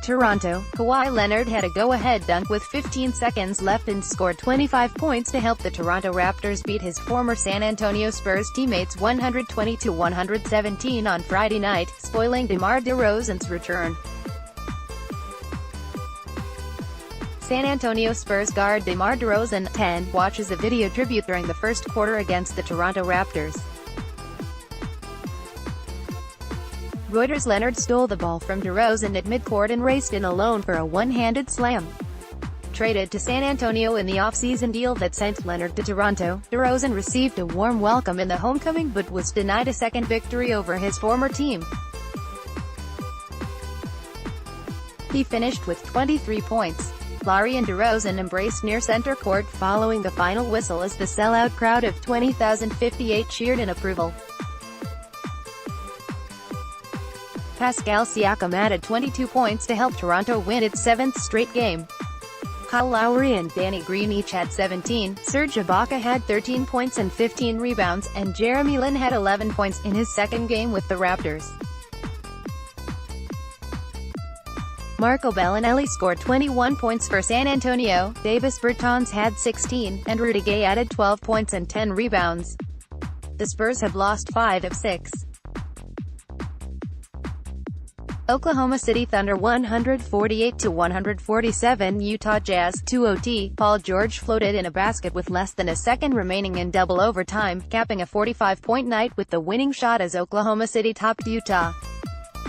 Toronto, Kawhi Leonard had a go-ahead dunk with 15 seconds left and scored 25 points to help the Toronto Raptors beat his former San Antonio Spurs teammates 120-117 on Friday night, spoiling DeMar DeRozan's return. San Antonio Spurs guard DeMar DeRozan, 10, watches a video tribute during the first quarter against the Toronto Raptors. Reuters Leonard stole the ball from DeRozan at midcourt and raced in alone for a one-handed slam. Traded to San Antonio in the offseason deal that sent Leonard to Toronto, DeRozan received a warm welcome in the homecoming but was denied a second victory over his former team. He finished with 23 points. Larry and DeRozan embraced near center court following the final whistle as the sellout crowd of 20,058 cheered in approval. Pascal Siakam added 22 points to help Toronto win its 7th straight game. Kyle Lowry and Danny Green each had 17, Serge Ibaka had 13 points and 15 rebounds, and Jeremy Lin had 11 points in his second game with the Raptors. Marco Bellinelli scored 21 points for San Antonio, Davis Bertans had 16, and Rudy Gay added 12 points and 10 rebounds. The Spurs have lost 5 of 6. Oklahoma City Thunder 148-147 Utah Jazz, 2 OT, Paul George floated in a basket with less than a second remaining in double overtime, capping a 45-point night with the winning shot as Oklahoma City topped Utah.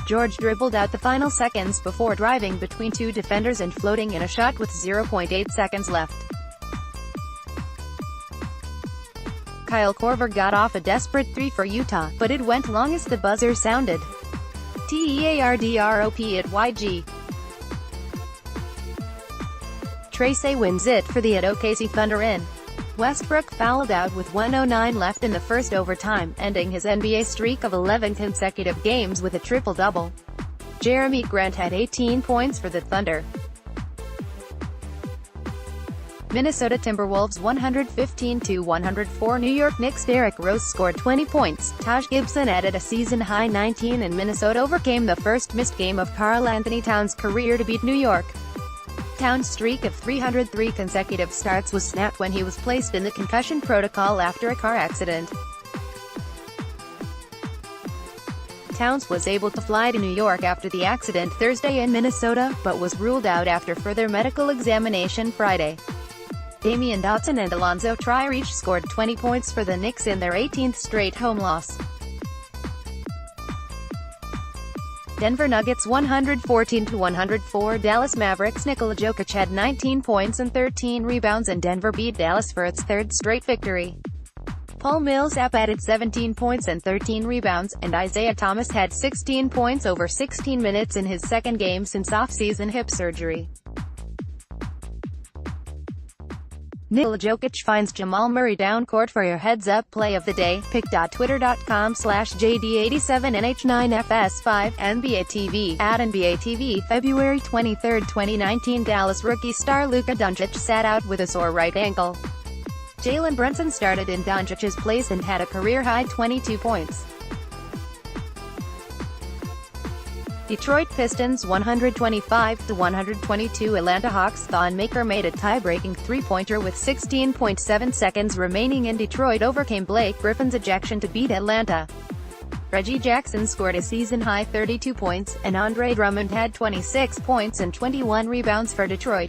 George dribbled out the final seconds before driving between two defenders and floating in a shot with 0.8 seconds left. Kyle Korver got off a desperate three for Utah, but it went long as the buzzer sounded. TEARDROP at YG. Tracy wins it for the OKC Thunder in. Westbrook fouled out with 1:09 left in the first overtime, ending his NBA streak of 11 consecutive games with a triple-double. Jeremy Grant had 18 points for the Thunder. Minnesota Timberwolves 115-104 New York Knicks. Derrick Rose scored 20 points, Taj Gibson added a season-high 19 and Minnesota overcame the first missed game of Karl-Anthony Towns' career to beat New York. Towns' streak of 303 consecutive starts was snapped when he was placed in the concussion protocol after a car accident. Towns was able to fly to New York after the accident Thursday in Minnesota, but was ruled out after further medical examination Friday. Damian Dotson and Alonzo Trier each scored 20 points for the Knicks in their 18th straight home loss. Denver Nuggets 114-104 Dallas Mavericks. Nikola Jokic had 19 points and 13 rebounds and Denver beat Dallas for its third straight victory. Paul Millsap added 17 points and 13 rebounds, and Isaiah Thomas had 16 points over 16 minutes in his second game since off-season hip surgery. Nikola Jokic finds Jamal Murray down court for your heads-up play of the day. pic.twitter.com/JD87NH9FS5, NBA TV, @NBA TV, February 23, 2019 Dallas rookie star Luka Doncic sat out with a sore right ankle. Jalen Brunson started in Doncic's place and had a career-high 22 points. Detroit Pistons 125-122 Atlanta Hawks. Thon Maker made a tie-breaking three-pointer with 16.7 seconds remaining and Detroit overcame Blake Griffin's ejection to beat Atlanta. Reggie Jackson scored a season-high 32 points, and Andre Drummond had 26 points and 21 rebounds for Detroit.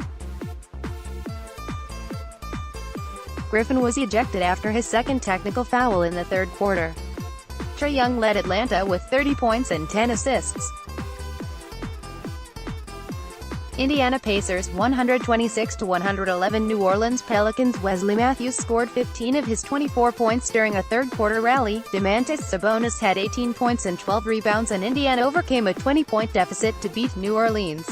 Griffin was ejected after his second technical foul in the third quarter. Trae Young led Atlanta with 30 points and 10 assists. Indiana Pacers 126-111 New Orleans Pelicans. Wesley Matthews scored 15 of his 24 points during a third-quarter rally. Domantas Sabonis had 18 points and 12 rebounds and Indiana overcame a 20-point deficit to beat New Orleans.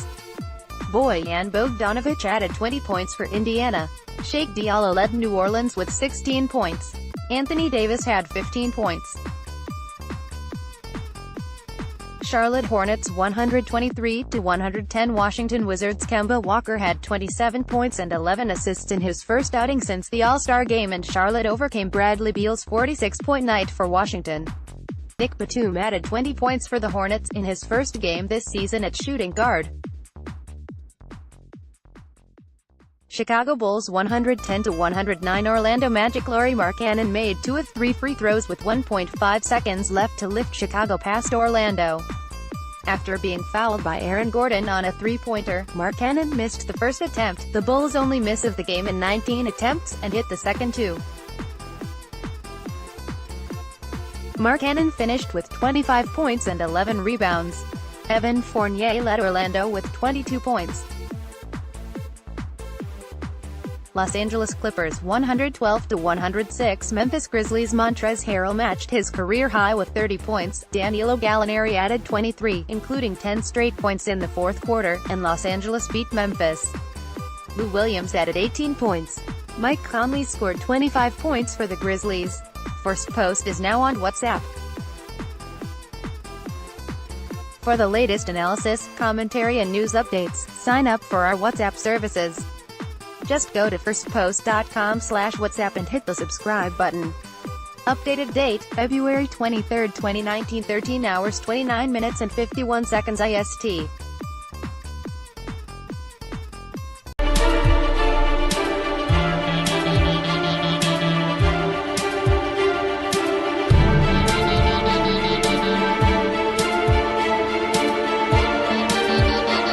Bojan Bogdanovic added 20 points for Indiana. Shake Diallo led New Orleans with 16 points. Anthony Davis had 15 points. Charlotte Hornets 123-110 Washington Wizards. Kemba Walker had 27 points and 11 assists in his first outing since the All-Star game and Charlotte overcame Bradley Beal's 46-point night for Washington. Nick Batum added 20 points for the Hornets in his first game this season at shooting guard. Chicago Bulls 110-109. Orlando Magic. Lauri Markkanen made 2 of 3 free throws with 1.5 seconds left to lift Chicago past Orlando. After being fouled by Aaron Gordon on a three-pointer, Markkanen missed the first attempt, the Bulls' only miss of the game in 19 attempts, and hit the second two. Markkanen finished with 25 points and 11 rebounds. Evan Fournier led Orlando with 22 points. Los Angeles Clippers 112-106. Memphis Grizzlies. Montrezl Harrell matched his career high with 30 points. Danilo Gallinari added 23, including 10 straight points in the fourth quarter, and Los Angeles beat Memphis. Lou Williams added 18 points. Mike Conley scored 25 points for the Grizzlies. First Post is now on WhatsApp. For the latest analysis, commentary and news updates, sign up for our WhatsApp services. Just go to firstpost.com/WhatsApp and hit the subscribe button. Updated date, February 23, 2019, 13 hours 29 minutes and 51 seconds IST.